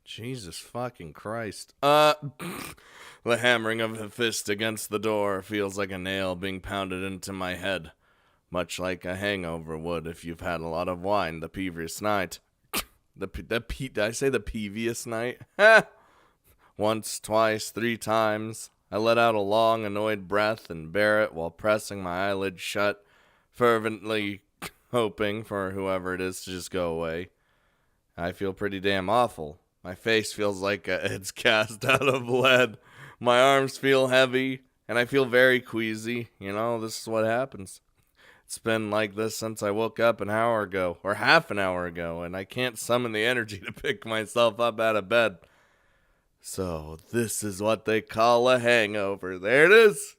Jesus fucking Christ. The hammering of the fist against the door feels like a nail being pounded into my head, much like a hangover would if you've had a lot of wine the previous night. Did I say the previous night? Once, twice, 3 times. I let out a long, annoyed breath and bear it while pressing my eyelids shut, fervently hoping for whoever it is to just go away. I feel pretty damn awful. My face feels like it's cast out of lead. My arms feel heavy, and I feel very queasy. You know, this is what happens. It's been like this since I woke up an hour ago, or half an hour ago, and I can't summon the energy to pick myself up out of bed. So, this is what they call a hangover. There it is.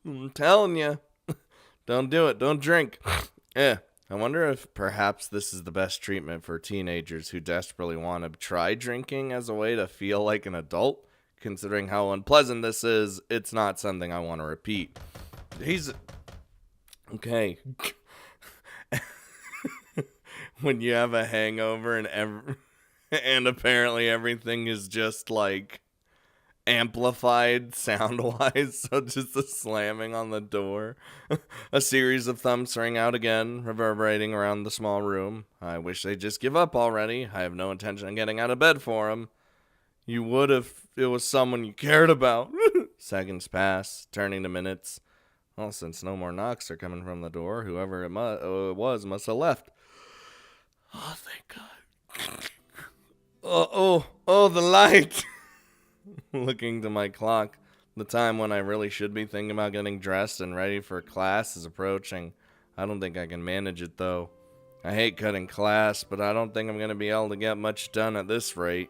I'm telling you. Don't do it. Don't drink. I wonder if perhaps this is the best treatment for teenagers who desperately want to try drinking as a way to feel like an adult. Considering how unpleasant this is, it's not something I want to repeat. Okay. When you have a hangover and apparently everything is just like amplified sound-wise, so just the slamming on the door. A series of thumps ring out again, reverberating around the small room. I wish they'd just give up already. I have no intention of getting out of bed for them. You would if it was someone you cared about. Seconds pass, turning to minutes. Well, since no more knocks are coming from the door, whoever it was must have left. Oh, thank God. Oh, the light. Looking to my clock, the time when I really should be thinking about getting dressed and ready for class is approaching. I don't think I can manage it, though. I hate cutting class, but I don't think I'm going to be able to get much done at this rate.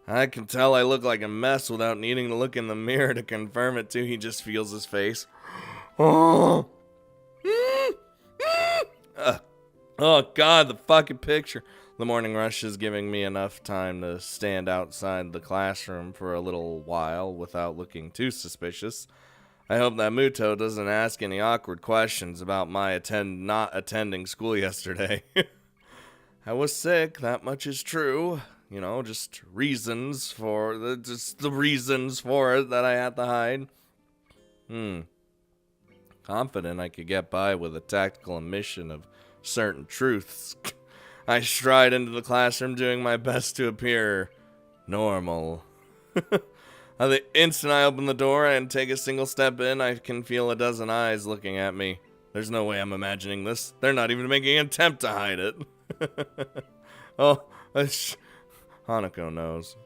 I can tell I look like a mess without needing to look in the mirror to confirm it, too. He just feels his face. Oh, oh God, the fucking picture. The morning rush is giving me enough time to stand outside the classroom for a little while without looking too suspicious. I hope that Muto doesn't ask any awkward questions about my not attending school yesterday. I was sick, that much is true. You know, just the reasons for it that I had to hide. Confident I could get by with a tactical omission of certain truths. I stride into the classroom doing my best to appear normal. The instant I open the door and take a single step in, I can feel a dozen eyes looking at me. There's no way I'm imagining this. They're not even making an attempt to hide it. Hanako knows.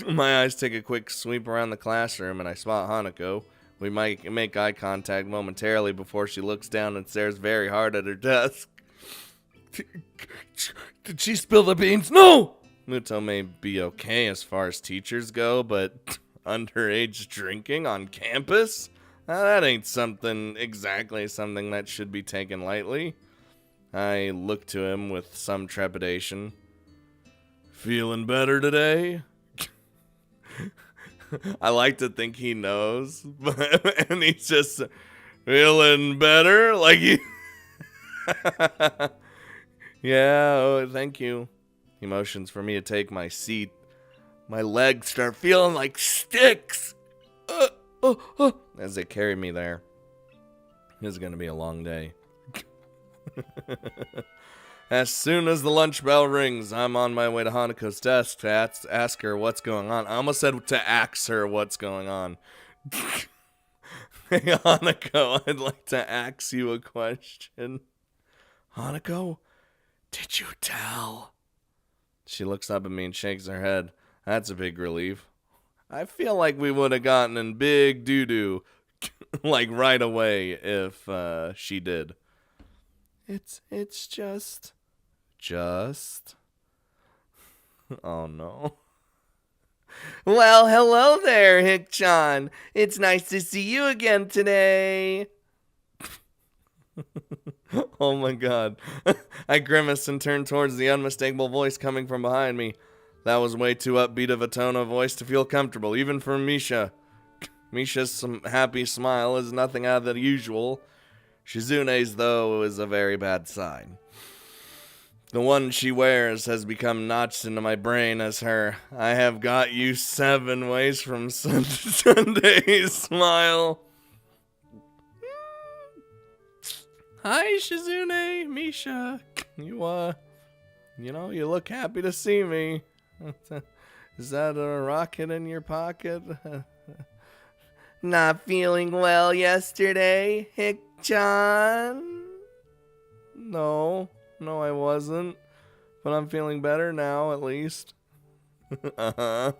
My eyes take a quick sweep around the classroom and I spot Hanako. We might make eye contact momentarily before she looks down and stares very hard at her desk. Did she spill the beans? No! Muto may be okay as far as teachers go, but underage drinking on campus? That ain't exactly something that should be taken lightly. I look to him with some trepidation. Feeling better today? I like to think he knows, and he's just feeling better, like he... Yeah, thank you. He motions for me to take my seat. My legs start feeling like sticks as they carry me there. This is going to be a long day. As soon as the lunch bell rings, I'm on my way to Hanako's desk to ask her what's going on. I almost said to ask her what's going on. Hey, Hanako, I'd like to ask you a question. Hanako? Did you tell? She looks up at me and shakes her head. That's a big relief. I feel like we would have gotten in big doo-doo, like right away if she did. It's just... Oh no. Well, hello there, Hick-chan. It's nice to see you again today. Oh my God. I grimace and turn towards the unmistakable voice coming from behind me. That was way too upbeat of a tone of voice to feel comfortable, even for Misha. Misha's happy smile is nothing out of the usual. Shizune's, though, is a very bad sign. The one she wears has become notched into my brain as her "I have got you 7 ways from Sunday" smile. Hi, Shizune, Misha. You look happy to see me. Is that a rocket in your pocket? Not feeling well yesterday, Hick-chan? No, I wasn't. But I'm feeling better now, at least. Uh-huh.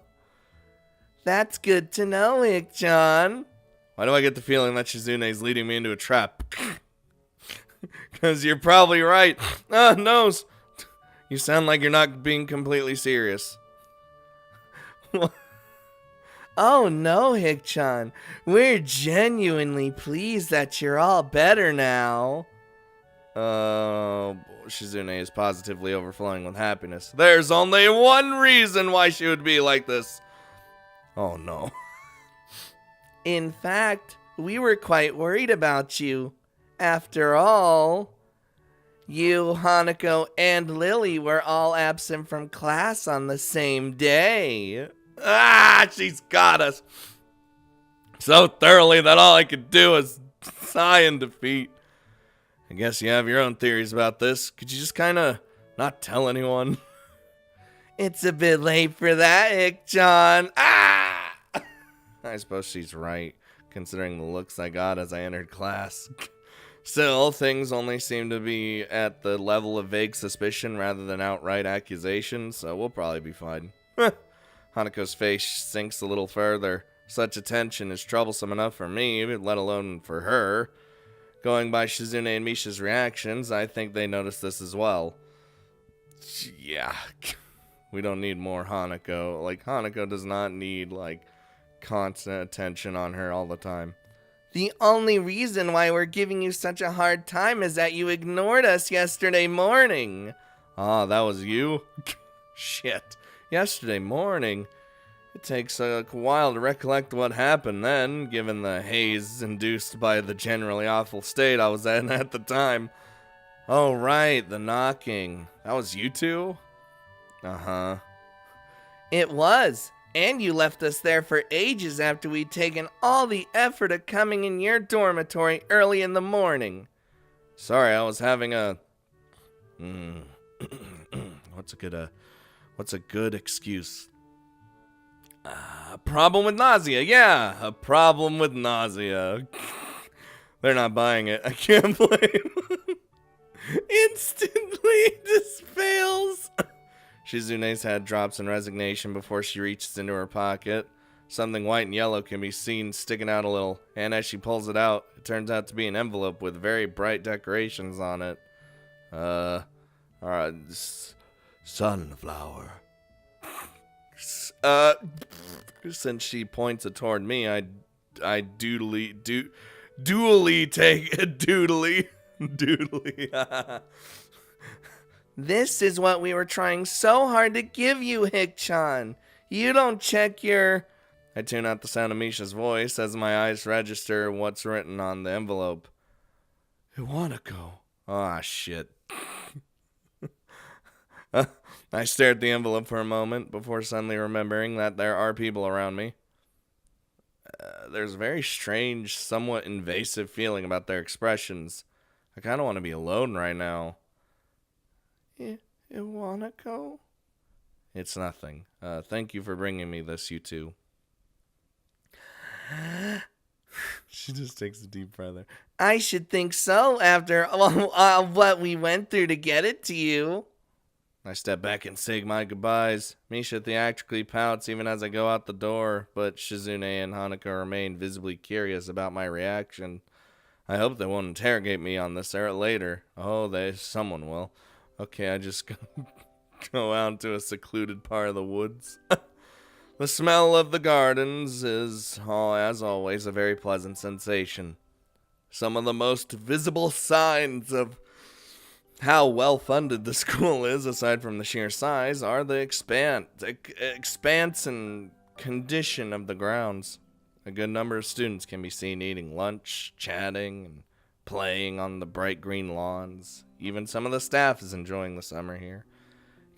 That's good to know, Hick-chan. Why do I get the feeling that Shizune's leading me into a trap? Because you're probably right. Nose. You sound like you're not being completely serious. Oh no, Hick-chan. We're genuinely pleased that you're all better now. Shizune is positively overflowing with happiness. There's only one reason why she would be like this. Oh no. In fact, we were quite worried about you. After all, you, Hanako, and Lily were all absent from class on the same day. She's got us so thoroughly that all I could do was sigh in defeat. I guess you have your own theories about this. Could you just kind of not tell anyone? It's a bit late for that, Hick-chan. I suppose she's right, considering the looks I got as I entered class. Still, things only seem to be at the level of vague suspicion rather than outright accusation, so we'll probably be fine. Hanako's face sinks a little further. Such attention is troublesome enough for me, let alone for her. Going by Shizune and Misha's reactions, I think they noticed this as well. Yeah, we don't need more Hanako. Hanako does not need, constant attention on her all the time. The only reason why we're giving you such a hard time is that you ignored us yesterday morning. Ah, that was you? Shit. Yesterday morning? It takes a while to recollect what happened then, given the haze induced by the generally awful state I was in at the time. Oh, right, the knocking. That was you two? Uh-huh. It was. And you left us there for ages after we'd taken all the effort of coming in your dormitory early in the morning. Sorry, I was having a... What's a good excuse? A problem with nausea. Yeah, a problem with nausea. They're not buying it. I can't blame them. Instantly just fails. Shizune's head drops in resignation before she reaches into her pocket. Something white and yellow can be seen sticking out a little, and as she pulls it out, it turns out to be an envelope with very bright decorations on it. Alright, sunflower. Since she points it toward me, I dually take it doodly. This is what we were trying so hard to give you, Hick-chan. You don't check your... I tune out the sound of Misha's voice as my eyes register what's written on the envelope. Hanako. Ah, shit. I stare at the envelope for a moment before suddenly remembering that there are people around me. There's a very strange, somewhat invasive feeling about their expressions. I kind of want to be alone right now. Hanako? It's nothing. Thank you for bringing me this, you two. She just takes a deep breath. I should think so after what we went through to get it to you. I step back and say my goodbyes. Misha theatrically pouts even as I go out the door, but Shizune and Hanako remain visibly curious about my reaction. I hope they won't interrogate me on this later. Oh, someone will. Okay, I just go out to a secluded part of the woods. The smell of the gardens is, as always, a very pleasant sensation. Some of the most visible signs of how well-funded the school is, aside from the sheer size, are the expanse and condition of the grounds. A good number of students can be seen eating lunch, chatting, and playing on the bright green lawns. Even some of the staff is enjoying the summer here,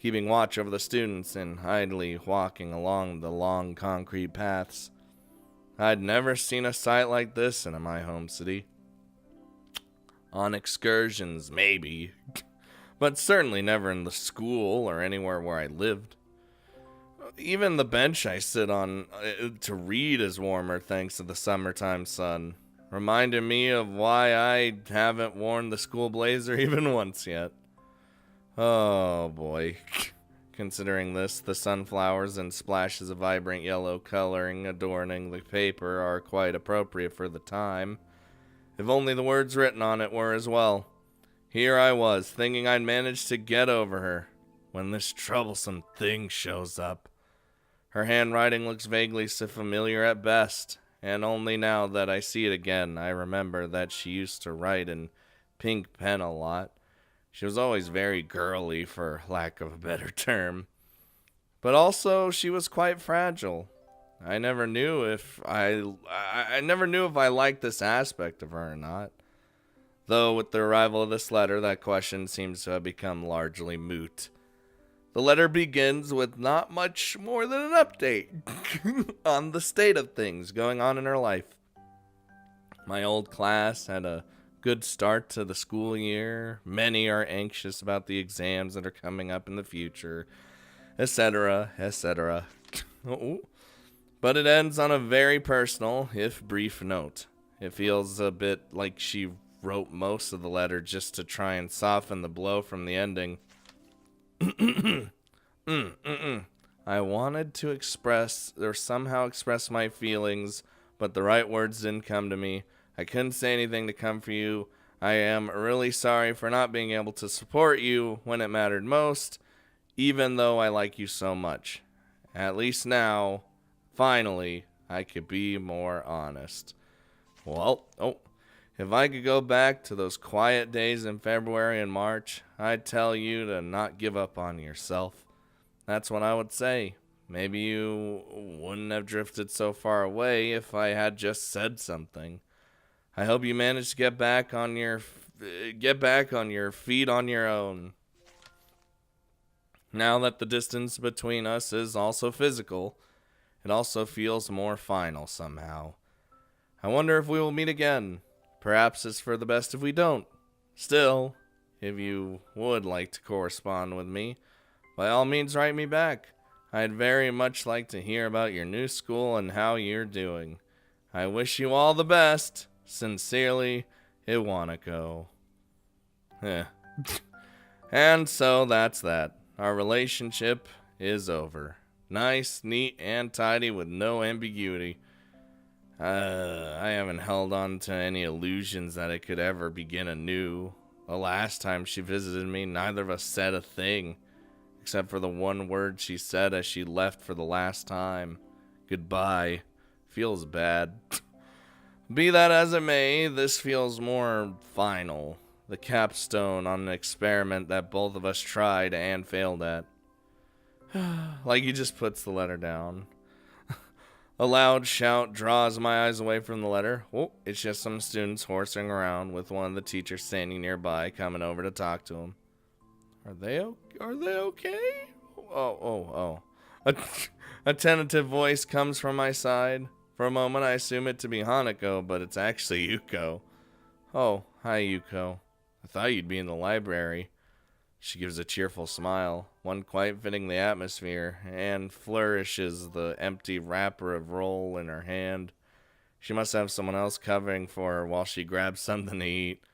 keeping watch over the students and idly walking along the long concrete paths. I'd never seen a sight like this in my home city. On excursions, maybe, but certainly never in the school or anywhere where I lived. Even the bench I sit on to read is warmer thanks to the summertime sun, reminding me of why I haven't worn the school blazer even once yet. Oh boy. Considering this, the sunflowers and splashes of vibrant yellow coloring adorning the paper are quite appropriate for the time. If only the words written on it were as well. Here I was, thinking I'd managed to get over her, when this troublesome thing shows up. Her handwriting looks vaguely so familiar at best, and only now that I see it again, I remember that she used to write in pink pen a lot. She was always very girly, for lack of a better term. But also, she was quite fragile. I never knew if I liked this aspect of her or not. Though with the arrival of this letter, that question seems to have become largely moot. The letter begins with not much more than an update on the state of things going on in her life. My old class had a good start to the school year. Many are anxious about the exams that are coming up in the future, etc., etc. But it ends on a very personal, if brief note. It feels a bit like she wrote most of the letter just to try and soften the blow from the ending. I wanted to somehow express my feelings, but the right words didn't come to me. I couldn't say anything to comfort you. I am really sorry for not being able to support you when it mattered most, even though I like you so much. At least now, finally, I could be more honest. Well, if I could go back to those quiet days in February and March, I'd tell you to not give up on yourself. That's what I would say. Maybe you wouldn't have drifted so far away if I had just said something. I hope you managed to get back on your feet on your own. Now that the distance between us is also physical, it also feels more final somehow. I wonder if we will meet again. Perhaps it's for the best if we don't. Still, if you would like to correspond with me, by all means write me back. I'd very much like to hear about your new school and how you're doing. I wish you all the best. Sincerely, Hanako. And so that's that. Our relationship is over. Nice, neat, and tidy with no ambiguity. I haven't held on to any illusions that it could ever begin anew. The last time she visited me, neither of us said a thing, except for the one word she said as she left for the last time. Goodbye. Feels bad. Be that as it may, this feels more final. The capstone on an experiment that both of us tried and failed at. Like he just puts the letter down. A loud shout draws my eyes away from the letter. Oh, it's just some students horsing around with one of the teachers standing nearby coming over to talk to him. Are they okay? Oh. A tentative voice comes from my side. For a moment, I assume it to be Hanako, but it's actually Yuko. Oh, hi, Yuko. I thought you'd be in the library. She gives a cheerful smile, one quite fitting the atmosphere, and flourishes the empty wrapper of roll in her hand. She must have someone else covering for her while she grabs something to eat.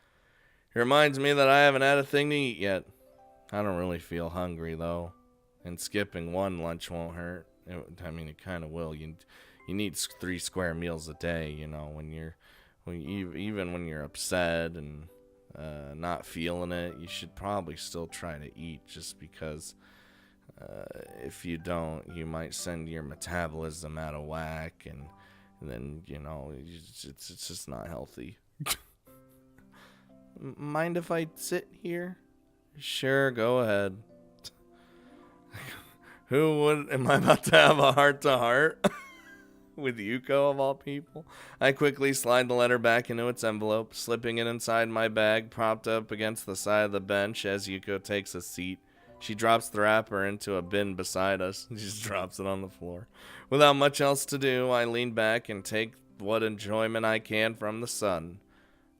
It reminds me that I haven't had a thing to eat yet. I don't really feel hungry, though, and skipping one lunch won't hurt. It kind of will. You need 3 square meals a day, even when you're upset and not feeling it, you should probably still try to eat, just because if you don't, you might send your metabolism out of whack, and then, it's just not healthy. Mind if I sit here? Sure, go ahead. Am I about to have a heart-to-heart? With Yuko, of all people. I quickly slide the letter back into its envelope, slipping it inside my bag, propped up against the side of the bench as Yuko takes a seat. She drops the wrapper into a bin beside us. She just drops it on the floor. Without much else to do, I lean back and take what enjoyment I can from the sun,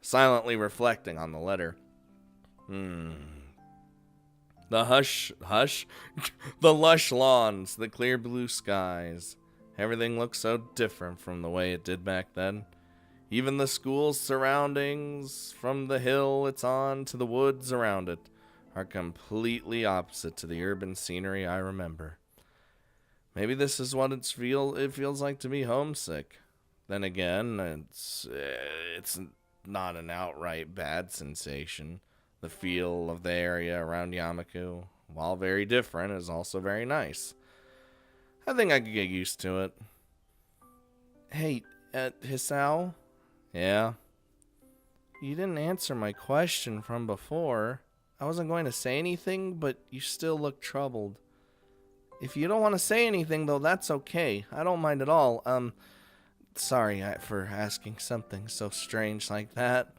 silently reflecting on the letter. The hush, the lush lawns, the clear blue skies. Everything looks so different from the way it did back then. Even the school's surroundings, from the hill it's on to the woods around it, are completely opposite to the urban scenery I remember. Maybe this is what it feels like to be homesick. Then again, it's not an outright bad sensation. The feel of the area around Yamaku, while very different, is also very nice. I think I could get used to it. Hey, Hisao? Yeah? You didn't answer my question from before. I wasn't going to say anything, but you still look troubled. If you don't want to say anything, though, that's okay. I don't mind at all. Sorry for asking something so strange like that.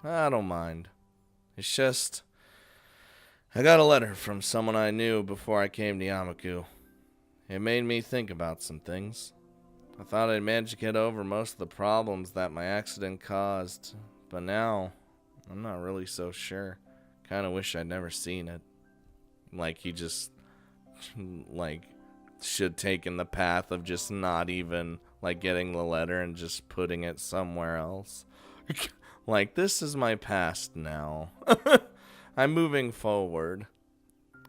I don't mind. It's just, I got a letter from someone I knew before I came to Yamaku. It made me think about some things. I thought I'd managed to get over most of the problems that my accident caused, but now, I'm not really so sure. Kinda wish I'd never seen it. Like he just, should taken the path of just not even, getting the letter and just putting it somewhere else. This is my past now. I'm moving forward.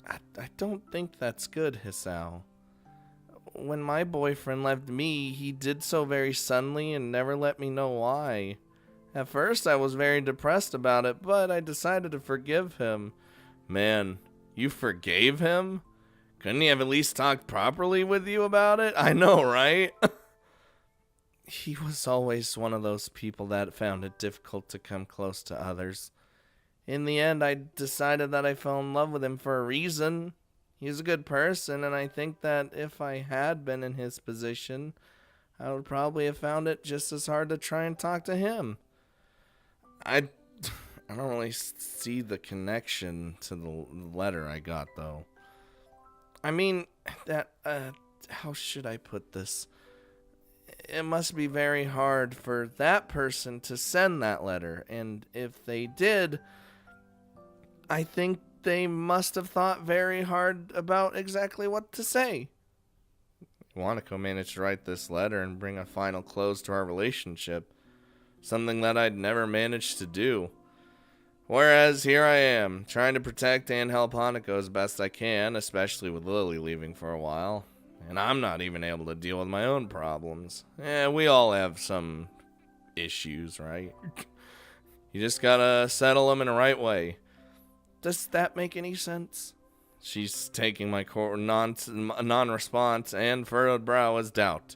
I don't think that's good, Hisao. When my boyfriend left me, he did so very suddenly and never let me know why. At first, I was very depressed about it, but I decided to forgive him. Man, you forgave him? Couldn't he have at least talked properly with you about it? I know, right? He was always one of those people that found it difficult to come close to others. In the end, I decided that I fell in love with him for a reason. He's a good person, and I think that if I had been in his position, I would probably have found it just as hard to try and talk to him. I don't really see the connection to the letter I got, though. I mean, how should I put this? It must be very hard for that person to send that letter, and if they did, I think they must have thought very hard about exactly what to say. Hanako managed to write this letter and bring a final close to our relationship, something that I'd never managed to do. Whereas here I am, trying to protect and help Hanako as best I can, especially with Lily leaving for a while, and I'm not even able to deal with my own problems. We all have some issues, right? You just gotta settle them in the right way. Does that make any sense? She's taking my non-response and furrowed brow as doubt.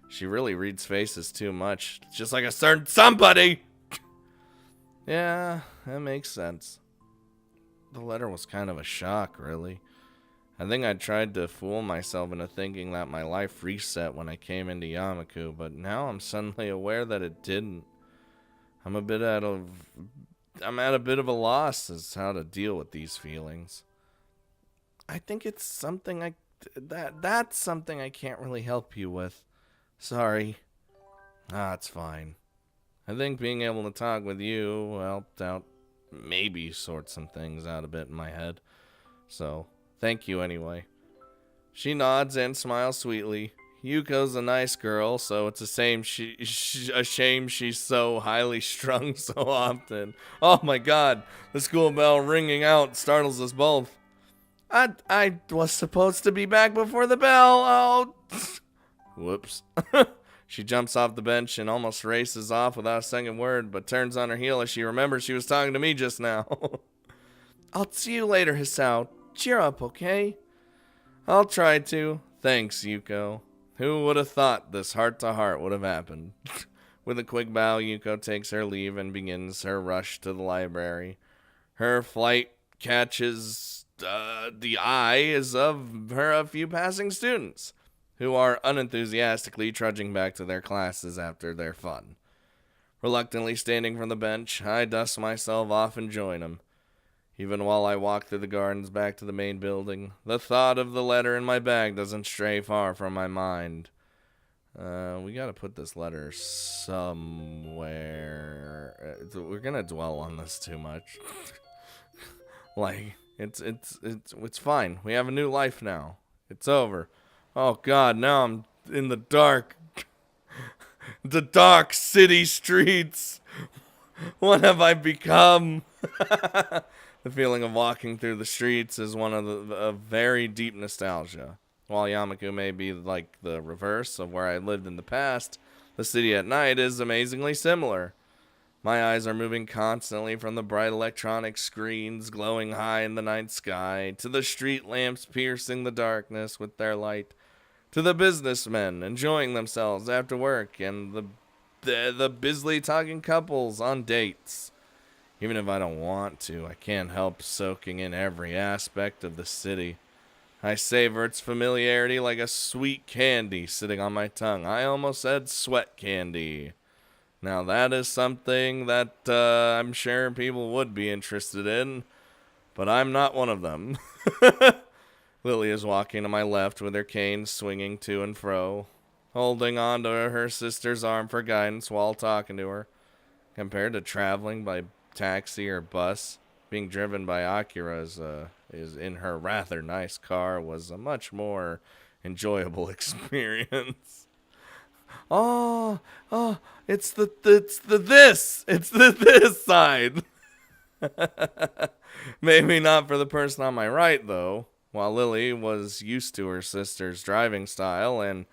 She really reads faces too much, just like a certain somebody! Yeah, that makes sense. The letter was kind of a shock, really. I think I tried to fool myself into thinking that my life reset when I came into Yamaku, but now I'm suddenly aware that it didn't. I'm at a bit of a loss as to how to deal with these feelings. I think it's something that's something I can't really help you with. Sorry. It's fine. I think being able to talk with you helped out, maybe sort some things out a bit in my head. So, thank you anyway. She nods and smiles sweetly. Yuko's a nice girl, so it's a shame she's so highly strung so often. Oh my god, the school bell ringing out startles us both. I was supposed to be back before the bell. Oh, whoops. She jumps off the bench and almost races off without a second word, but turns on her heel as she remembers she was talking to me just now. I'll see you later, Hisao. Cheer up, okay? I'll try to. Thanks, Yuko. Who would have thought this heart-to-heart would have happened? With a quick bow, Yuko takes her leave and begins her rush to the library. Her flight catches the eyes of a few passing students, who are unenthusiastically trudging back to their classes after their fun. Reluctantly standing from the bench, I dust myself off and join them. Even while I walk through the gardens back to the main building, the thought of the letter in my bag doesn't stray far from my mind. We gotta put this letter somewhere. We're gonna dwell on this too much. Like, it's fine. We have a new life now. It's over. Oh God, now I'm in the dark. The dark city streets. What have I become? The feeling of walking through the streets is one of a very deep nostalgia. While Yamaku may be like the reverse of where I lived in the past, the city at night is amazingly similar. My eyes are moving constantly from the bright electronic screens glowing high in the night sky, to the street lamps piercing the darkness with their light, to the businessmen enjoying themselves after work, and the busily talking couples on dates. Even if I don't want to, I can't help soaking in every aspect of the city. I savor its familiarity like a sweet candy sitting on my tongue. I almost said sweat candy. Now that is something that I'm sure people would be interested in, but I'm not one of them. Lily is walking to my left with her cane swinging to and fro, holding on to her sister's arm for guidance while talking to her. Compared to traveling by taxi or bus, being driven by Akira is in her rather nice car was a much more enjoyable experience. It's the this side. Maybe not for the person on my right though. While Lily was used to her sister's driving style and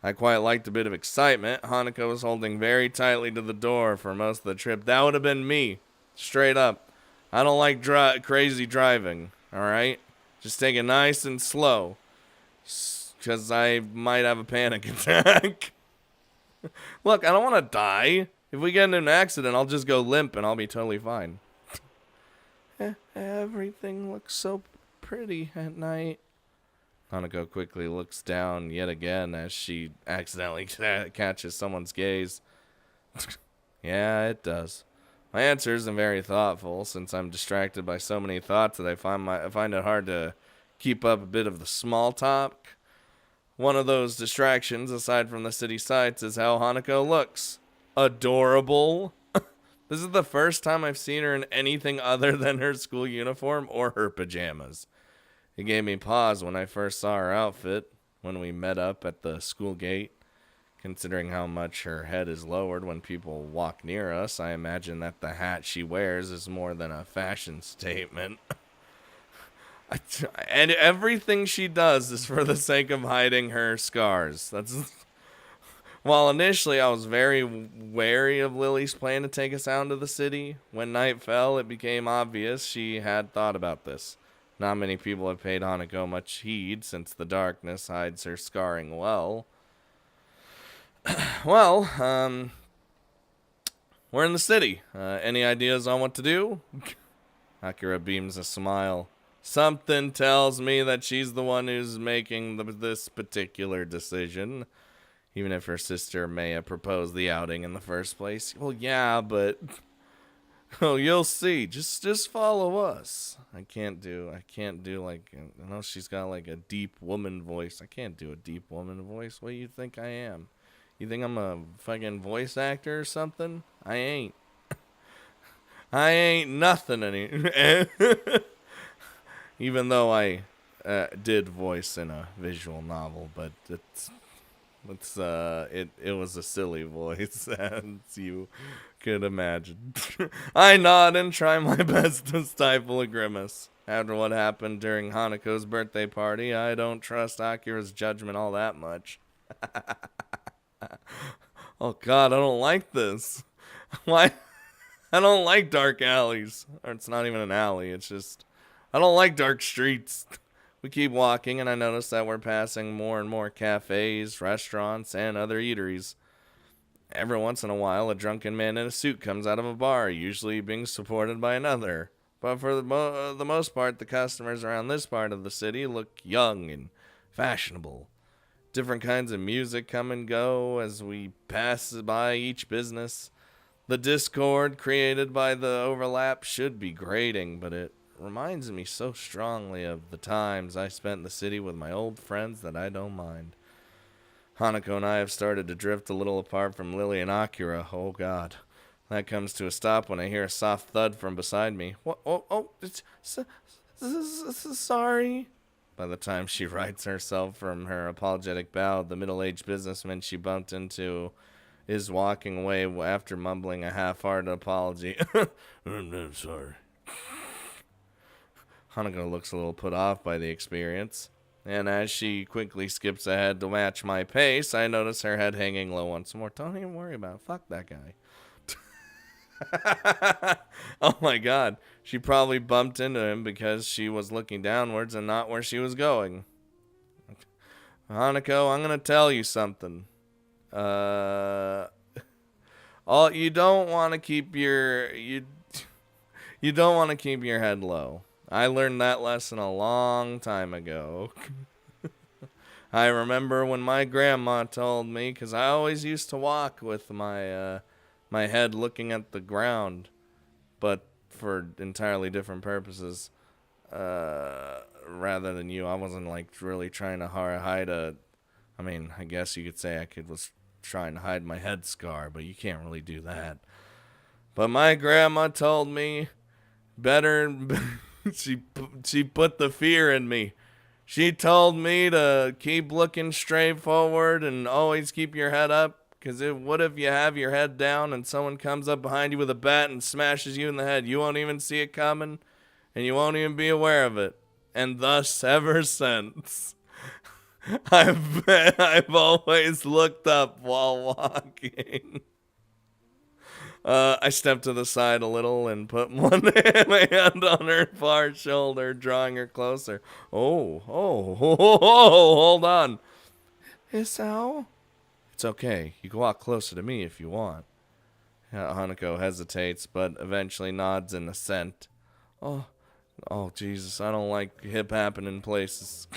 I quite liked a bit of excitement, Hanako was holding very tightly to the door for most of the trip. That would have been me. Straight up. I don't like crazy driving, alright? Just take it nice and slow. Because I might have a panic attack. Look, I don't want to die. If we get into an accident, I'll just go limp and I'll be totally fine. Everything looks so pretty at night. Hanako quickly looks down yet again as she accidentally catches someone's gaze. Yeah, it does. My answer isn't very thoughtful, since I'm distracted by so many thoughts that I find it hard to keep up a bit of the small talk. One of those distractions, aside from the city sights, is how Hanako looks. Adorable. This is the first time I've seen her in anything other than her school uniform or her pajamas. It gave me pause when I first saw her outfit, when we met up at the school gate. Considering how much her head is lowered when people walk near us, I imagine that the hat she wears is more than a fashion statement. And everything she does is for the sake of hiding her scars. While initially I was very wary of Lily's plan to take us out into the city, when night fell, it became obvious she had thought about this. Not many people have paid Hanako much heed since the darkness hides her scarring well. Well, we're in the city. Any ideas on what to do? Akira beams a smile. Something tells me that she's the one who's making this particular decision. Even if her sister may have proposed the outing in the first place. Well, yeah, but... Oh, you'll see. Just follow us. I can't do like... I know she's got like a deep woman voice. I can't do a deep woman voice. What do you think I am? You think I'm a fucking voice actor or something? I ain't. I ain't nothing even though I did voice in a visual novel, but it was a silly voice, as you could imagine. I nod and try my best to stifle a grimace. After what happened during Hanako's birthday party, I don't trust Akira's judgment all that much. Oh God, I don't like this. Why? I don't like dark alleys. Or it's not even an alley, it's just... I don't like dark streets. We keep walking, and I notice that we're passing more and more cafes, restaurants, and other eateries. Every once in a while, a drunken man in a suit comes out of a bar, usually being supported by another. But for the most part, the customers around this part of the city look young and fashionable. Different kinds of music come and go as we pass by each business. The discord created by the overlap should be grating, but it reminds me so strongly of the times I spent in the city with my old friends that I don't mind. Hanako and I have started to drift a little apart from Lily and Akira. Oh God. That comes to a stop when I hear a soft thud from beside me. What? Sorry. By the time she rights herself from her apologetic bow, the middle-aged businessman she bumped into is walking away after mumbling a half-hearted apology. I'm sorry. Hanako looks a little put off by the experience, and as she quickly skips ahead to match my pace, I notice her head hanging low once more. Don't even worry about it. Fuck that guy. Oh my God. She probably bumped into him because she was looking downwards and not where she was going. Hanako, I'm gonna tell you something. You don't want to keep your head low. I learned that lesson a long time ago. I remember when my grandma told me, because I always used to walk with my head looking at the ground, but for entirely different purposes. Rather than you, I wasn't like really trying to hide I guess you could say I was trying to hide my head scar, but you can't really do that. But my grandma told me better. She put the fear in me. She told me to keep looking straight forward and always keep your head up. Because what if you have your head down and someone comes up behind you with a bat and smashes you in the head? You won't even see it coming, and you won't even be aware of it. And thus, ever since, I've always looked up while walking. I stepped to the side a little and put one hand on her far shoulder, drawing her closer. Oh, hold on. Isao? It's okay. You can walk closer to me if you want. Hanako hesitates, but eventually nods in assent. Oh, Jesus, I don't like hip happening places.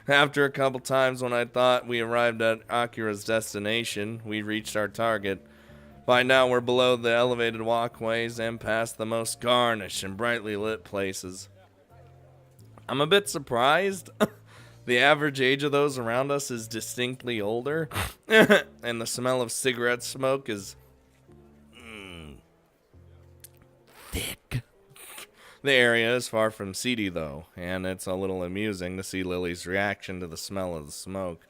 After a couple times when I thought we arrived at Akira's destination, we reached our target. By now we're below the elevated walkways and past the most garnished and brightly lit places. I'm a bit surprised. The average age of those around us is distinctly older, and the smell of cigarette smoke is thick. The area is far from seedy, though, and it's a little amusing to see Lily's reaction to the smell of the smoke.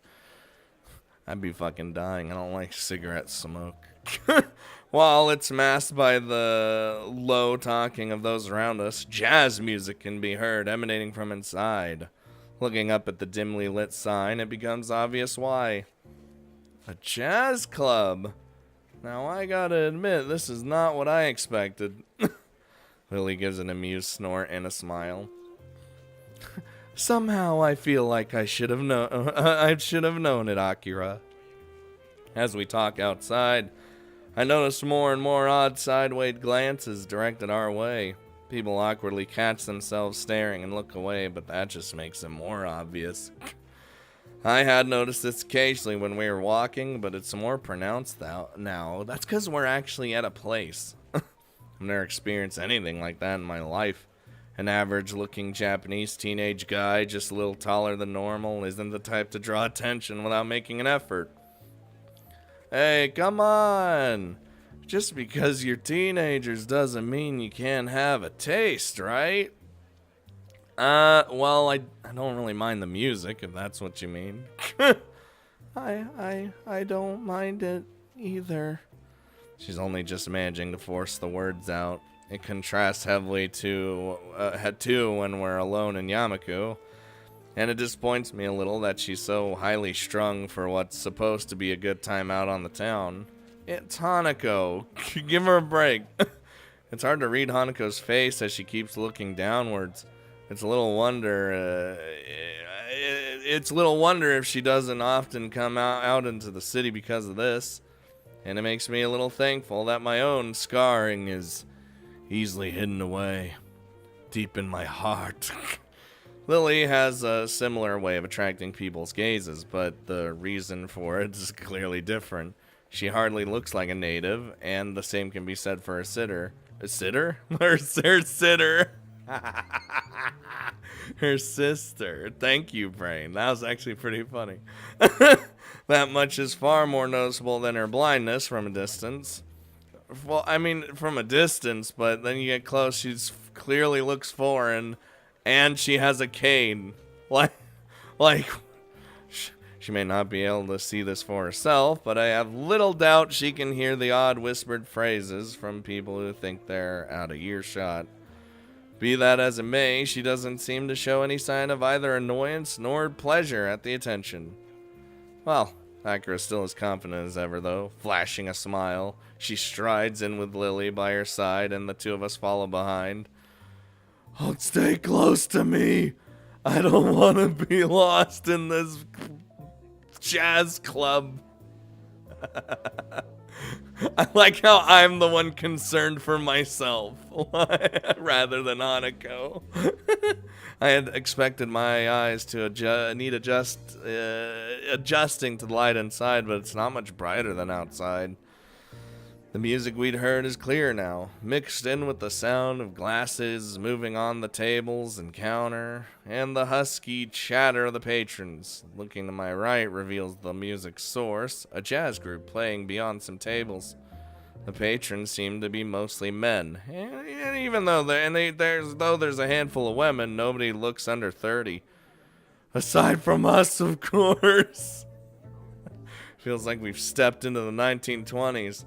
I'd be fucking dying. I don't like cigarette smoke. While it's masked by the low talking of those around us, jazz music can be heard emanating from inside. Looking up at the dimly lit sign, it becomes obvious why. A jazz club. Now I gotta admit, this is not what I expected. Lily gives an amused snort and a smile. Somehow I feel like I should have known it, Akira. As we talk outside, I notice more and more odd sideways glances directed our way. People awkwardly catch themselves staring and look away, but that just makes it more obvious. I had noticed this occasionally when we were walking, but it's more pronounced now. That's because we're actually at a place. I've never experienced anything like that in my life. An average-looking Japanese teenage guy, just a little taller than normal, isn't the type to draw attention without making an effort. Hey, come on! Just because you're teenagers doesn't mean you can't have a taste, right? Well, I don't really mind the music, if that's what you mean. I don't mind it either. She's only just managing to force the words out. It contrasts heavily to when we're alone in Yamaku, and it disappoints me a little that she's so highly strung for what's supposed to be a good time out on the town. It's Hanako. Give her a break. It's hard to read Hanako's face as she keeps looking downwards. It's little wonder if she doesn't often come out into the city because of this. And it makes me a little thankful that my own scarring is easily hidden away deep in my heart. Lily has a similar way of attracting people's gazes, but the reason for it is clearly different. She hardly looks like a native, and the same can be said for her sitter. A sitter? Her sitter. Her sister. Thank you, Brain. That was actually pretty funny. That much is far more noticeable than her blindness from a distance. Well, I mean, from a distance, but then you get close, she clearly looks foreign, and she has a cane. Like, she may not be able to see this for herself, but I have little doubt she can hear the odd whispered phrases from people who think they're out of earshot. Be that as it may, she doesn't seem to show any sign of either annoyance nor pleasure at the attention. Well, Akira is still as confident as ever, though, flashing a smile. She strides in with Lily by her side, and the two of us follow behind. Oh, stay close to me. I don't want to be lost in this jazz club. I like how I'm the one concerned for myself rather than Hanako. I had expected my eyes to adjusting to the light inside, but it's not much brighter than outside. The music we'd heard is clear now, mixed in with the sound of glasses moving on the tables and counter, and the husky chatter of the patrons. Looking to my right reveals the music's source, a jazz group playing beyond some tables. The patrons seem to be mostly men, and even though there's a handful of women, nobody looks under 30. Aside from us, of course. Feels like we've stepped into the 1920s.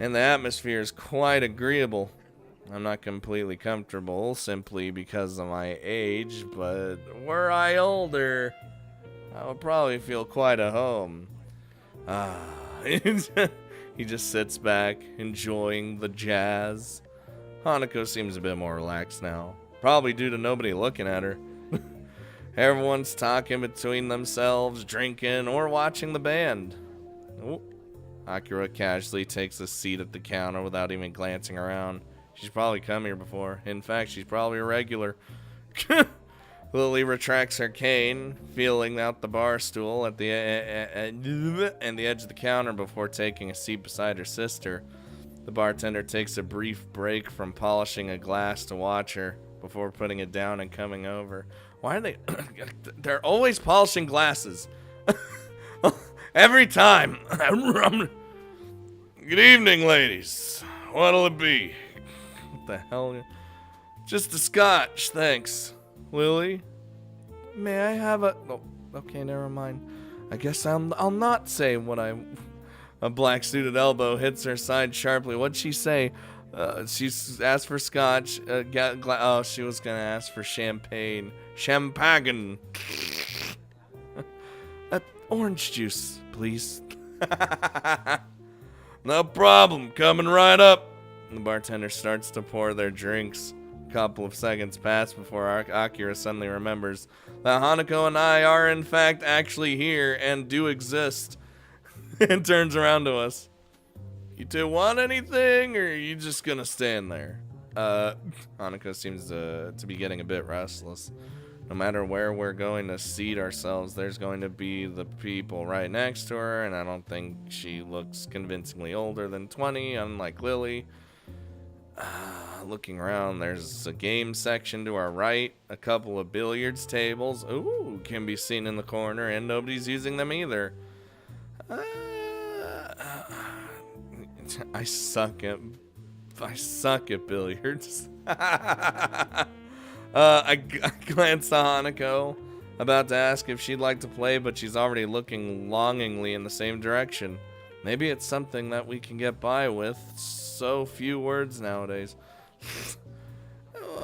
And the atmosphere is quite agreeable. I'm not completely comfortable simply because of my age, but were I older, I would probably feel quite at home. He just sits back, enjoying the jazz. Hanako seems a bit more relaxed now, probably due to nobody looking at her. Everyone's talking between themselves, drinking, or watching the band. Oh. Akira casually takes a seat at the counter without even glancing around. She's probably come here before. In fact, she's probably a regular. Lily retracts her cane, feeling out the bar stool at the and the edge of the counter before taking a seat beside her sister. The bartender takes a brief break from polishing a glass to watch her before putting it down and coming over. Why are they... They're always polishing glasses. Every time. Good evening, ladies. What'll it be? What the hell? Just a scotch, thanks. Lily? May I have a... Oh, okay, never mind. I guess I'll not say what I... A black-suited elbow hits her side sharply. What'd she say? She's asked for scotch. Oh, she was gonna ask for champagne. Champagne. Orange juice, please. No problem, coming right up. The bartender starts to pour their drinks. A couple of seconds pass before Akira suddenly remembers that Hanako and I are in fact actually here and do exist. And turns around to us. You two want anything, or are you just gonna stand there? Hanako seems to be getting a bit restless. No matter where we're going to seat ourselves, there's going to be the people right next to her, and I don't think she looks convincingly older than 20, unlike Lily. Looking around, there's a game section to our right, a couple of billiards tables, ooh, can be seen in the corner, and nobody's using them either. I suck at billiards. I glance at Hanako, about to ask if she'd like to play, but she's already looking longingly in the same direction. Maybe it's something that we can get by with. So few words nowadays.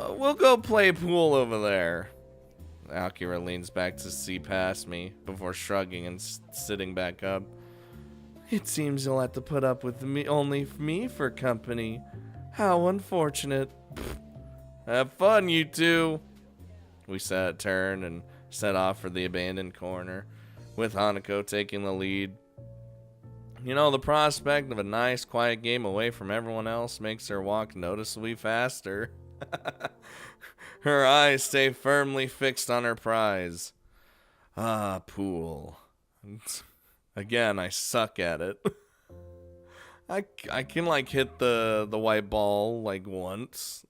We'll go play pool over there. Akira leans back to see past me before shrugging and sitting back up. It seems you'll have to put up with only me for company. How unfortunate. Have fun, you two. We turn and set off for the abandoned corner, with Hanako taking the lead. You know, the prospect of a nice, quiet game away from everyone else makes her walk noticeably faster. Her eyes stay firmly fixed on her prize. Ah, pool. Again, I suck at it. I can like hit the white ball like once.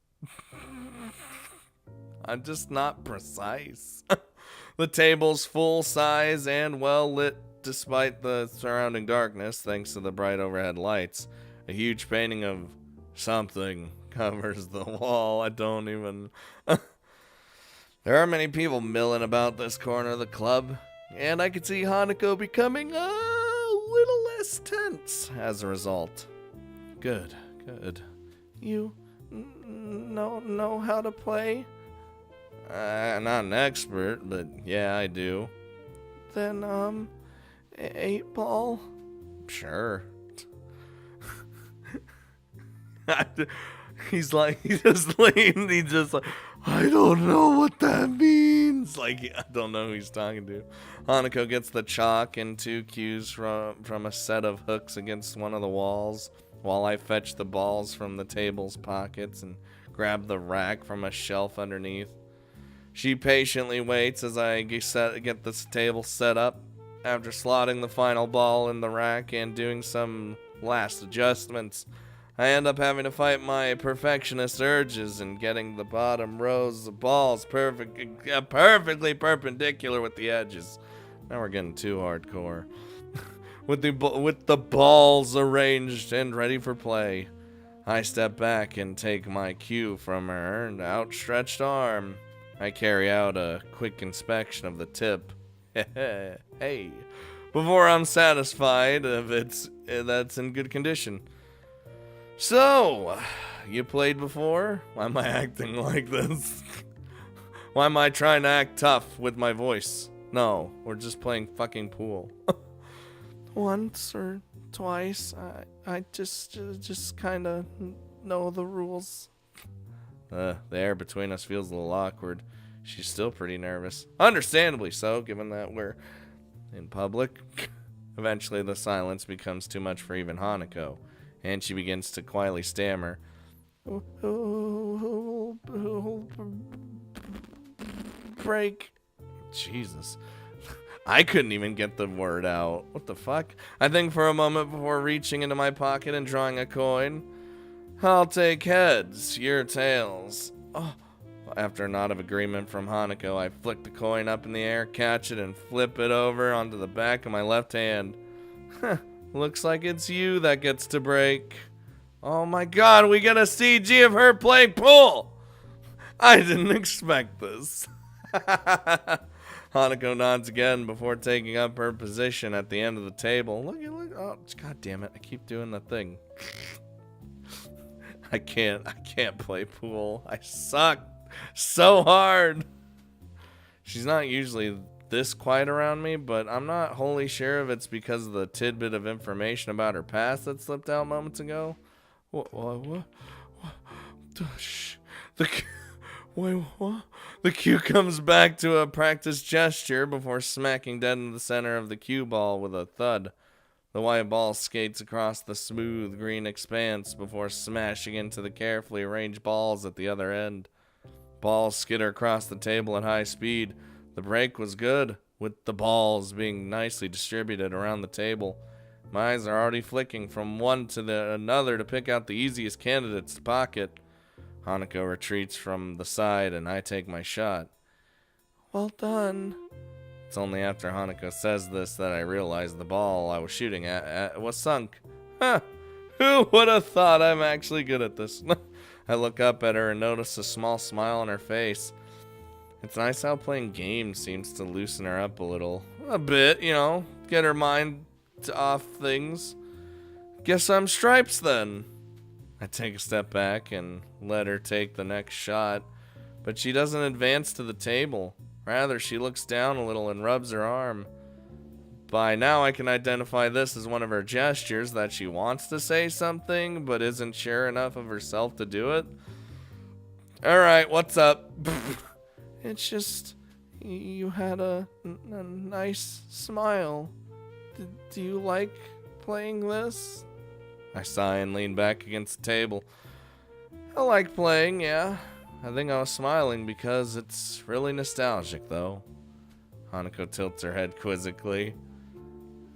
I'm just not precise. The table's full size and well lit despite the surrounding darkness thanks to the bright overhead lights. A huge painting of something covers the wall. I don't even... There are many people milling about this corner of the club, and I could see Hanako becoming a little less tense as a result. Good. You know how to play? Not an expert, but yeah, I do. Then, 8-ball? Sure. He's like, he just like, I don't know what that means. Like, I don't know who he's talking to. Hanako gets the chalk and 2 cues from a set of hooks against one of the walls, while I fetch the balls from the table's pockets and grab the rack from a shelf underneath. She patiently waits as I get this table set up. After slotting the final ball in the rack and doing some last adjustments, I end up having to fight my perfectionist urges and getting the bottom rows of balls perfectly perpendicular with the edges. Now we're getting too hardcore. with the balls arranged and ready for play, I step back and take my cue from her outstretched arm. I carry out a quick inspection of the tip. Hey, before I'm satisfied if that's in good condition. So, you played before? Why am I acting like this? Why am I trying to act tough with my voice? No, we're just playing fucking pool. Once or twice, I just kind of know the rules. The air between us feels a little awkward. She's still pretty nervous. Understandably so, given that we're in public. Eventually, the silence becomes too much for even Hanako, and she begins to quietly stammer. Break. Jesus. I couldn't even get the word out. What the fuck? I think for a moment before reaching into my pocket and drawing a coin. I'll take heads, your tails. Oh. After a nod of agreement from Hanako, I flick the coin up in the air, catch it, and flip it over onto the back of my left hand. Looks like it's you that gets to break. Oh my god, we get a CG of her playing pool! I didn't expect this. Hanako nods again before taking up her position at the end of the table. Look. Oh, god damn it, I keep doing the thing. I can't play pool. I suck so hard. She's not usually this quiet around me, but I'm not wholly sure if it's because of the tidbit of information about her past that slipped out moments ago. What? The cue comes back to a practiced gesture before smacking dead in the center of the cue ball with a thud. The white ball skates across the smooth green expanse before smashing into the carefully arranged balls at the other end. Balls skitter across the table at high speed. The break was good, with the balls being nicely distributed around the table. My eyes are already flicking from one to another to pick out the easiest candidates to pocket. Hanako retreats from the side and I take my shot. Well done. It's only after Hanako says this that I realize the ball I was shooting at was sunk. Huh. Who would have thought I'm actually good at this? I look up at her and notice a small smile on her face. It's nice how playing games seems to loosen her up a little. A bit, get her mind off things. Guess I'm stripes then. I take a step back and let her take the next shot, but she doesn't advance to the table. Rather, she looks down a little and rubs her arm. By now, I can identify this as one of her gestures that she wants to say something, but isn't sure enough of herself to do it. Alright, what's up? It's just, you had a nice smile. Do you like playing this? I sigh and lean back against the table. I like playing, yeah. I think I was smiling because it's really nostalgic, though. Hanako tilts her head quizzically.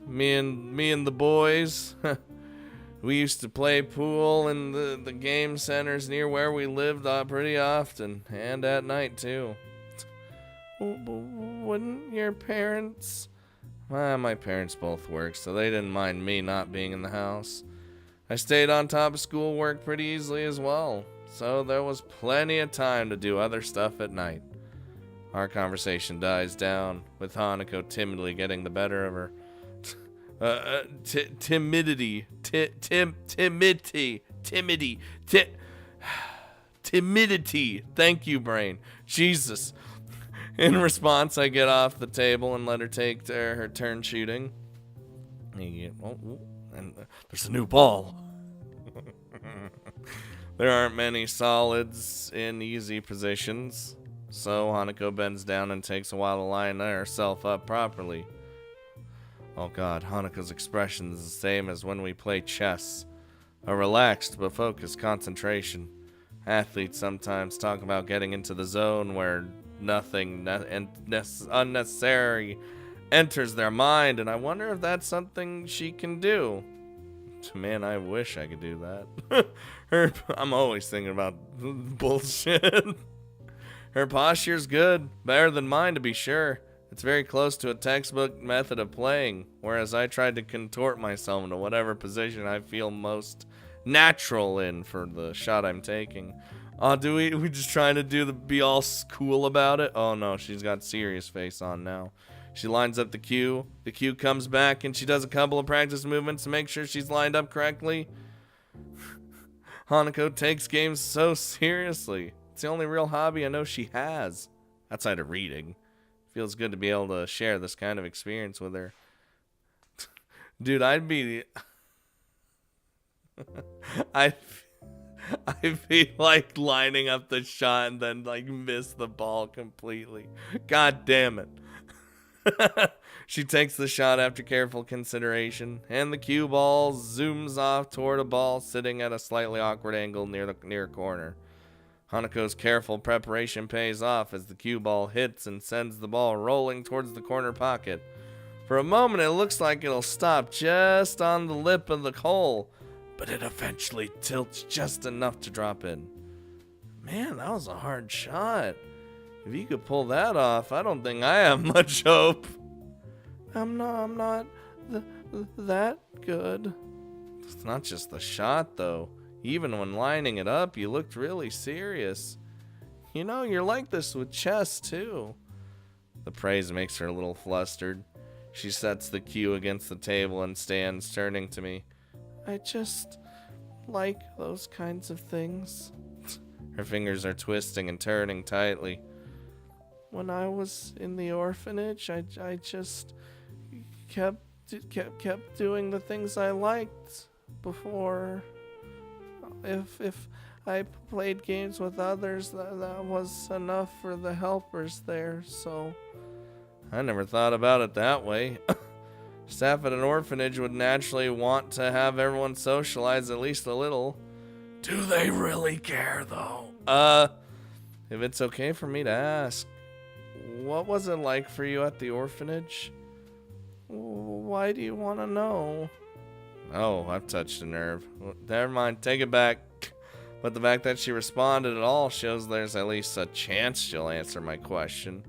Me and the boys, we used to play pool in the game centers near where we lived pretty often, and at night too. Wouldn't your parents? My parents both work, so they didn't mind me not being in the house. I stayed on top of schoolwork pretty easily as well, so there was plenty of time to do other stuff at night. Our conversation dies down, with Hanako timidly getting the better of her timidity. Thank you, brain. Jesus. In response, I get off the table and let her take her turn shooting. And there's a new ball. There aren't many solids in easy positions, so Hanako bends down and takes a while to line herself up properly. Oh god, Hanako's expression is the same as when we play chess. A relaxed but focused concentration. Athletes sometimes talk about getting into the zone where nothing unnecessary enters their mind, and I wonder if that's something she can do. Man, I wish I could do that. I'm always thinking about bullshit. Her posture's good, better than mine to be sure. It's very close to a textbook method of playing, whereas I tried to contort myself into whatever position I feel most natural in for the shot I'm taking. Oh, we just trying to be all cool about it? Oh no, she's got serious face on now. She lines up the cue. The cue comes back and she does a couple of practice movements to make sure she's lined up correctly. Hanako takes games so seriously. It's the only real hobby I know she has, outside of reading. Feels good to be able to share this kind of experience with her. Dude, I'd be like lining up the shot and then like miss the ball completely. God damn it. She takes the shot after careful consideration, and the cue ball zooms off toward a ball sitting at a slightly awkward angle near the near corner. Hanako's careful preparation pays off as the cue ball hits and sends the ball rolling towards the corner pocket. For a moment, it looks like it'll stop just on the lip of the hole, but it eventually tilts just enough to drop in. Man, that was a hard shot. If you could pull that off, I don't think I have much hope. I'm not that good. It's not just the shot, though. Even when lining it up, you looked really serious. You know, you're like this with chess, too. The praise makes her a little flustered. She sets the cue against the table and stands, turning to me. I just like those kinds of things. Her fingers are twisting and turning tightly. When I was in the orphanage, I just kept doing the things I liked before. If I played games with others, that was enough for the helpers there, so... I never thought about it that way. Staff at an orphanage would naturally want to have everyone socialize at least a little. Do they really care, though? If it's okay for me to ask, what was it like for you at the orphanage? Why do you want to know? Oh, I've touched a nerve. Never mind, take it back. But the fact that she responded at all shows there's at least a chance she'll answer my question.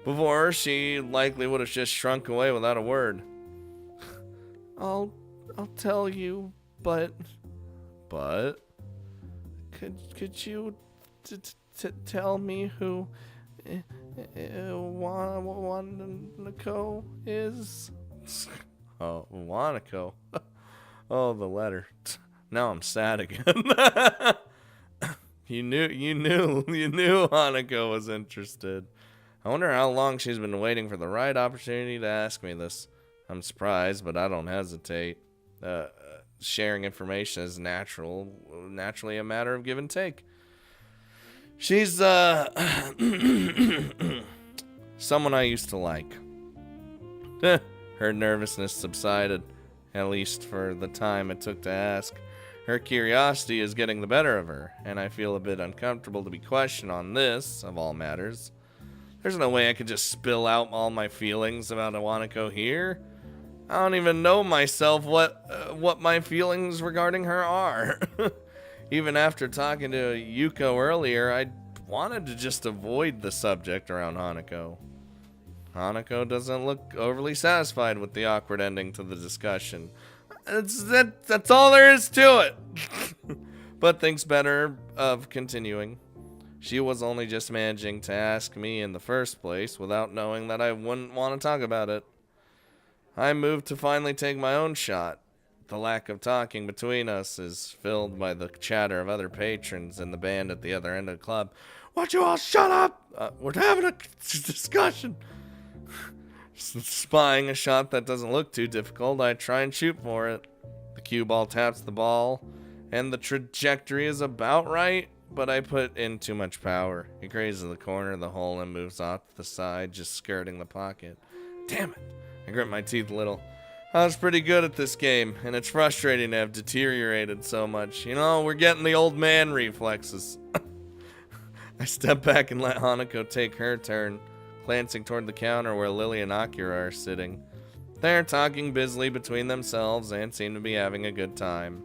Before, she likely would have just shrunk away without a word. I'll tell you, but... But? Could you tell me who Hanako is? Oh, Hanako. Oh, the letter. Now I'm sad again. You knew Hanako was interested. I wonder how long she's been waiting for the right opportunity to ask me this. I'm surprised, but I don't hesitate. Sharing information is naturally a matter of give and take. She's someone I used to like. Her nervousness subsided, at least for the time it took to ask. Her curiosity is getting the better of her, and I feel a bit uncomfortable to be questioned on this, of all matters. There's no way I could just spill out all my feelings about Hanako here. I don't even know myself what my feelings regarding her are. Even after talking to Yuko earlier, I wanted to just avoid the subject around Hanako. Hanako doesn't look overly satisfied with the awkward ending to the discussion. That's all there is to it. But thinks better of continuing. She was only just managing to ask me in the first place without knowing that I wouldn't want to talk about it. I moved to finally take my own shot. The lack of talking between us is filled by the chatter of other patrons and the band at the other end of the club. Won't you all shut up? We're having a discussion. Spying a shot that doesn't look too difficult, I try and shoot for it. The cue ball taps the ball, and the trajectory is about right, but I put in too much power. It grazes the corner of the hole and moves off to the side, just skirting the pocket. Damn it. I grit my teeth a little. I was pretty good at this game, and it's frustrating to have deteriorated so much. You know, we're getting the old man reflexes. I step back and let Hanako take her turn, glancing toward the counter where Lily and Akira are sitting. They're talking busily between themselves and seem to be having a good time.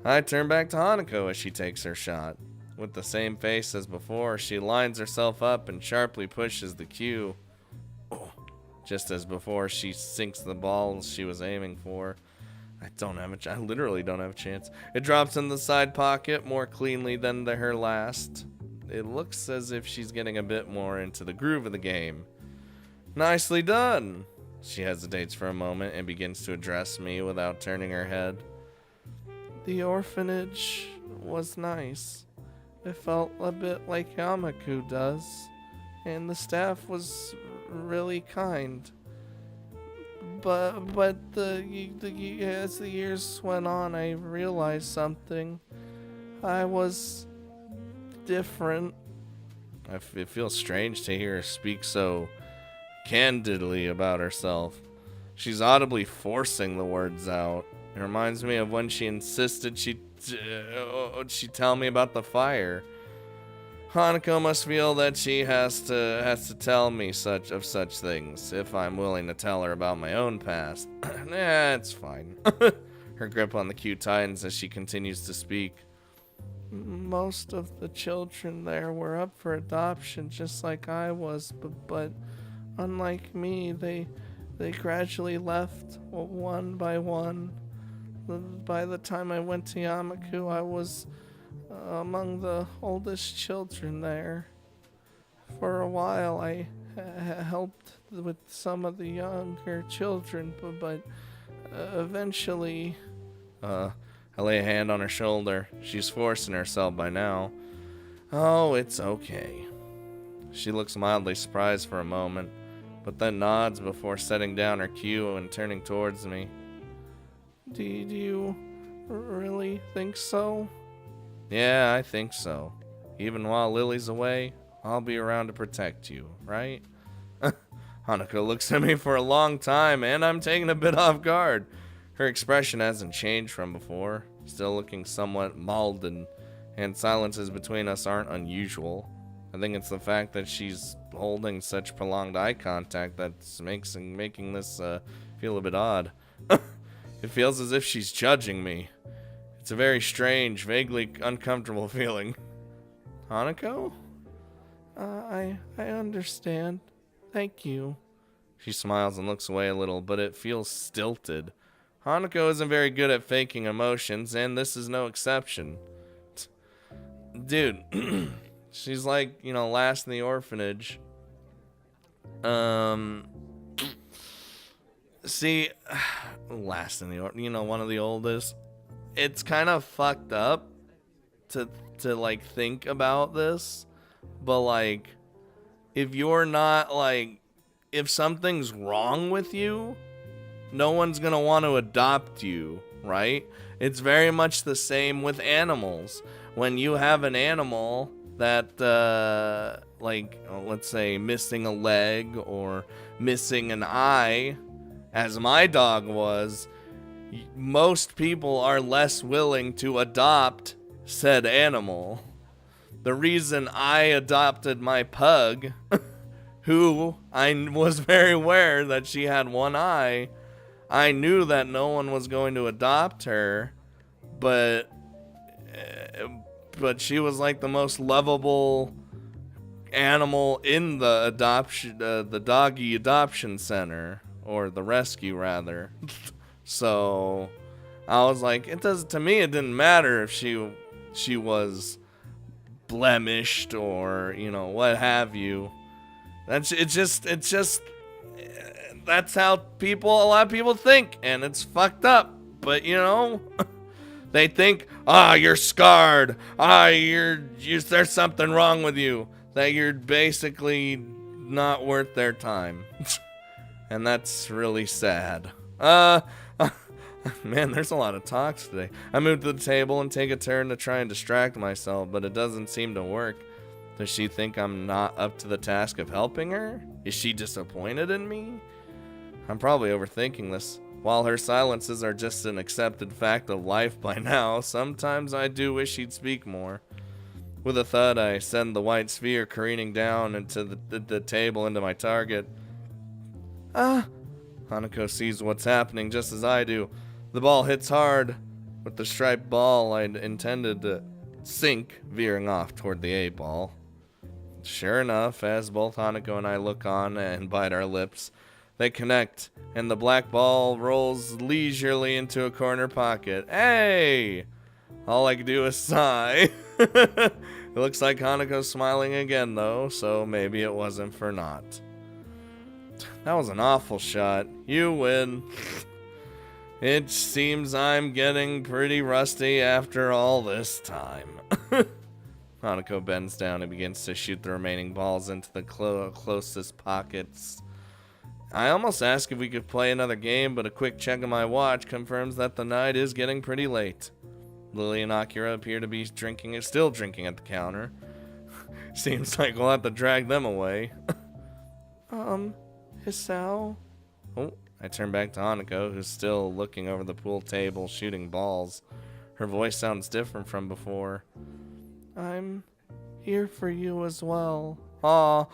I turn back to Hanako as she takes her shot. With the same face as before, she lines herself up and sharply pushes the cue. Oh. Just as before, she sinks the ball she was aiming for. I literally don't have a chance. It drops in the side pocket more cleanly than her last. It looks as if she's getting a bit more into the groove of the game. Nicely done. She hesitates for a moment and begins to address me without turning her head. The orphanage was nice. It felt a bit like Yamaku does, and the staff was really kind. But as the years went on, I realized something. I was different. It feels strange to hear her speak so candidly about herself. She's audibly forcing the words out. It reminds me of when she insisted she tell me about the fire. Hanako must feel that she has to tell me such things if I'm willing to tell her about my own past. It's fine. Her grip on the cue tightens as she continues to speak. Most of the children there were up for adoption just like I was, but unlike me, they gradually left one by one. By the time I went to Yamaku, I was among the oldest children there. For a while, I helped with some of the younger children, but eventually... I lay a hand on her shoulder. She's forcing herself by now. Oh, it's okay. She looks mildly surprised for a moment, but then nods before setting down her cue and turning towards me. Do you really think so? Yeah, I think so. Even while Lily's away, I'll be around to protect you, right? Hanako looks at me for a long time, and I'm taken a bit off guard. Her expression hasn't changed from before, still looking somewhat maudlin, and silences between us aren't unusual. I think it's the fact that she's holding such prolonged eye contact that's making this feel a bit odd. It feels as if she's judging me. It's a very strange, vaguely uncomfortable feeling. Hanako? I understand. Thank you. She smiles and looks away a little, but it feels stilted. Hanako isn't very good at faking emotions, and this is no exception. Dude, she's like, last in the orphanage. See, last in the orphanage, one of the oldest. It's kind of fucked up to think about this, but if you're not if something's wrong with you, no one's gonna want to adopt you, right? It's very much the same with animals. When you have an animal that let's say missing a leg or missing an eye, as my dog was, most people are less willing to adopt said animal. The reason I adopted my pug, who I was very aware that she had one eye, I knew that no one was going to adopt her, but she was like the most lovable animal in the adoption, the doggy adoption center, or the rescue rather. So I was like, to me it didn't matter if she was blemished or, you know, what have you. It's just that's how a lot of people think, and it's fucked up. But you know, they think, you're scarred, there's something wrong with you, that you're basically not worth their time. And that's really sad. Man, there's a lot of talks today. I move to the table and take a turn to try and distract myself, but it doesn't seem to work. Does she think I'm not up to the task of helping her? Is she disappointed in me? I'm probably overthinking this. While her silences are just an accepted fact of life by now, sometimes I do wish she'd speak more. With a thud, I send the white sphere careening down into the table into my target. Hanako sees what's happening just as I do. The ball hits hard, with the striped ball I'd intended to sink veering off toward the 8-ball. Sure enough, as both Hanako and I look on and bite our lips, they connect, and the black ball rolls leisurely into a corner pocket. Hey! All I can do is sigh. It looks like Hanako's smiling again, though, so maybe it wasn't for naught. That was an awful shot. You win. It seems I'm getting pretty rusty after all this time. Hanako bends down and begins to shoot the remaining balls into the closest pockets. I almost asked if we could play another game, but a quick check of my watch confirms that the night is getting pretty late. Lily and Akira appear to be still drinking at the counter. Seems like we'll have to drag them away. Hisao? Oh, I turn back to Hanako, who's still looking over the pool table, shooting balls. Her voice sounds different from before. I'm here for you as well. I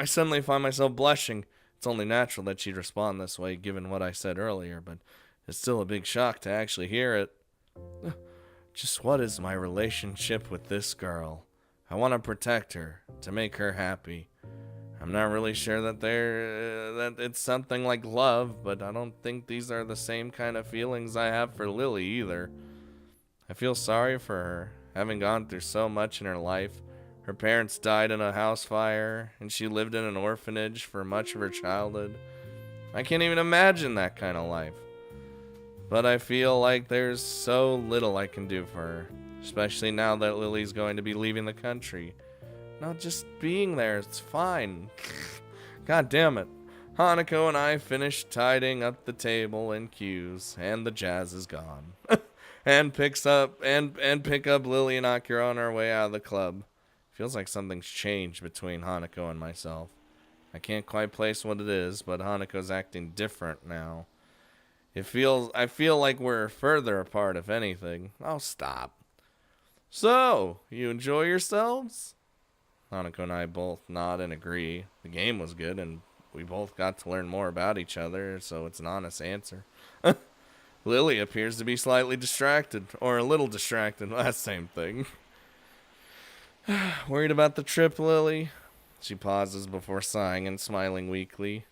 suddenly find myself blushing. It's only natural that she'd respond this way, given what I said earlier, but it's still a big shock to actually hear it. Just what is my relationship with this girl? I want to protect her, to make her happy. I'm not really sure that it's something like love, but I don't think these are the same kind of feelings I have for Lily either. I feel sorry for her, having gone through so much in her life. Her parents died in a house fire, and she lived in an orphanage for much of her childhood. I can't even imagine that kind of life. But I feel like there's so little I can do for her, especially now that Lily's going to be leaving the country. Not just being there, it's fine. God damn it. Hanako and I finish tidying up the table and cues, and the jazz is gone. and pick up Lily and Akira on our way out of the club. Feels like something's changed between Hanako and myself. I can't quite place what it is, but Hanako's acting different now. I feel like we're further apart, if anything. Oh, stop. So, you enjoy yourselves? Hanako and I both nod and agree. The game was good, and we both got to learn more about each other, so it's an honest answer. Lily appears to be slightly distracted, or a little distracted. That's the same thing. Worried about the trip, Lily? She pauses before sighing and smiling weakly.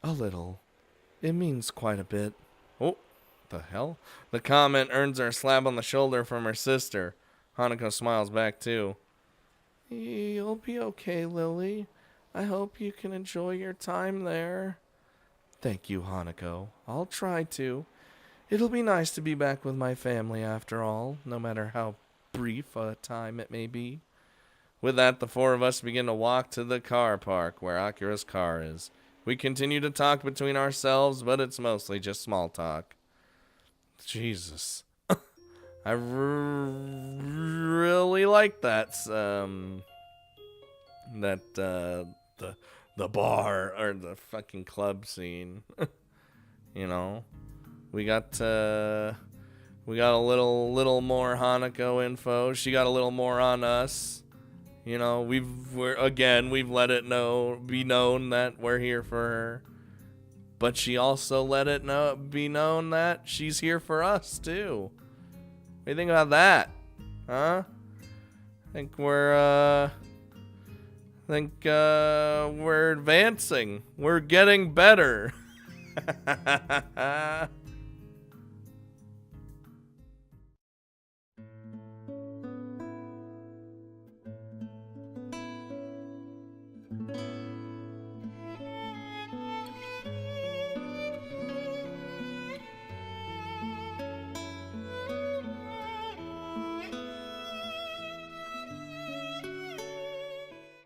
A little. It means quite a bit. Oh, the hell? The comment earns her a slap on the shoulder from her sister. Hanako smiles back too. You'll be okay, Lily. I hope you can enjoy your time there. Thank you, Hanako. I'll try to. It'll be nice to be back with my family after all, no matter how brief a time it may be. With that, the four of us begin to walk to the car park where Akira's car is. We continue to talk between ourselves, but it's mostly just small talk. Jesus. I really like that. The bar or the fucking club scene. You know, we got a little more Hanako info. She got a little more on us. You know, we've let it be known that we're here for her. But she also let it be known that she's here for us too. What do you think about that? Huh? I think we're advancing. We're getting better.